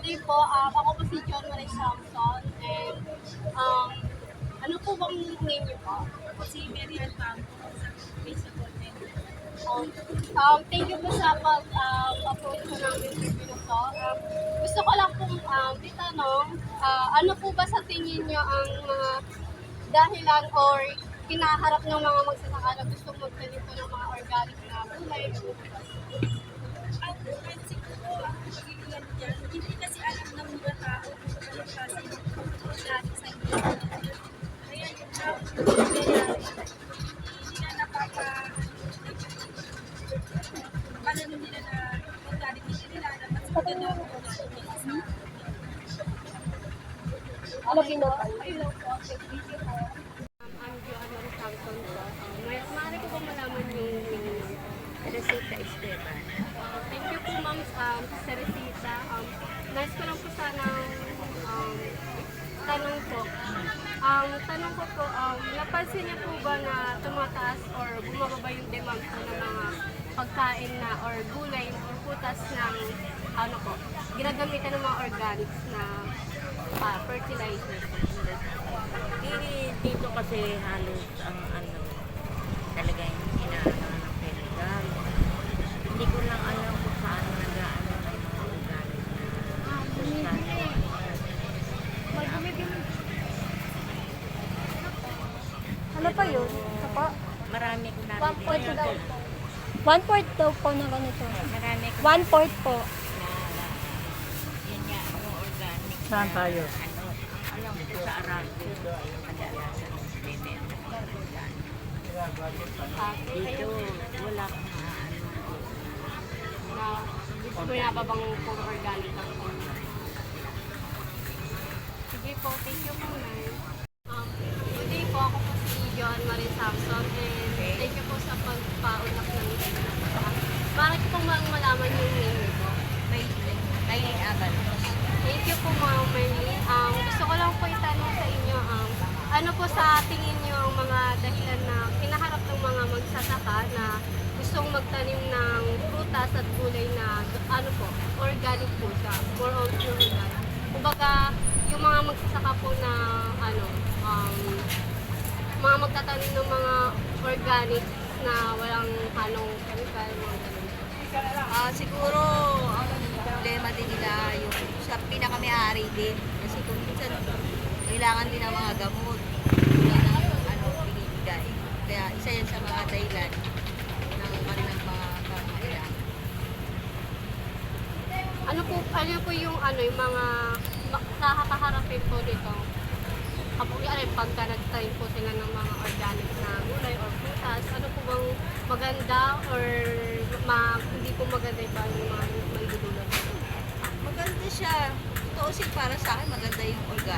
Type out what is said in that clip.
day po. Ako po si John Marie Samson. And ano po bang name niyo po? Ako si Mary Ann Campo sa Facebook content. Thank you po sa pag-approach ko ng interview na to. Gusto ko lang pong itanong, ano po ba sa tingin niyo ang mga dahilan or kinaharap ng mga magsasaka na gustong magtanim po ng mga organic na gulay? Ang siguro ang pagkilian dyan, hindi kasi alam ng mga tao kung anong klase ng dati sa inyo. Kaya yung tao hindi na paano nila na organic hindi nila na mas maganda ang sa Ano pinapay? Hello po. I'm Joanna Samson po. Maaari ko ba malaman yung Resita Esteban. thank you po ma'am sa resita. Nice ko lang po sanang tanong po. Ang tanong ko po, napansin niyo po ba na tumataas or bumababa yung demand po ng mga pagkain na or gulay or putas ng ano po, ginagamitan ng mga organics na fertilizer? Dito kasi halos ang talagang inaano ng chemical. Hindi ko lang alam kung saan nag-aano ng mga organic Ano pa yun? Ito po? Marami ko na 1/4 daw po. 1/4 daw po na ganito. marami ko 1/4 po. na yun nga, yung organic. Saan tayo? Alam ko sa Aralco, kadalasan binibenta ng organic. Dito, wala kang maano. Na gusto mo na ba bang puro organic lang po? Sige po, thank you po ma'am. Good day po, ako po si John Marie Samson and thank you po sa pagpaunlak ng interview na po. Bakit po bang malaman yung name niyo po? May Avalos. Thank you po Ma'am Merlin. Gusto ko lang po itanong sa inyo, ano po sa tingin niyo ang mga dahilan na kinaharap ng mga magsasaka na gustong magtanim ng prutas at gulay na ano po, organic po siya, more on pure organic. Kumbaga, yung mga magsasaka po na ano, mga magtatanim ng mga organic na walang halong chemical, mga ganun. Siguro ang problema din nila yung sa pinakamayari din kasi kung minsan kailangan din ng mga gamot ng binibigay. Kaya isa yan sa mga dahilan ng kanilang mga pangailangan. Ano po yung ano yung mga nakakaharapin po dito? Pagka nagtanim po sila ng mga organic na gulay or prutas, ano po bang maganda or hindi po maganda ba yung mga may dudulot? Maganda siya. Tuusin para sa akin maganda yung organic.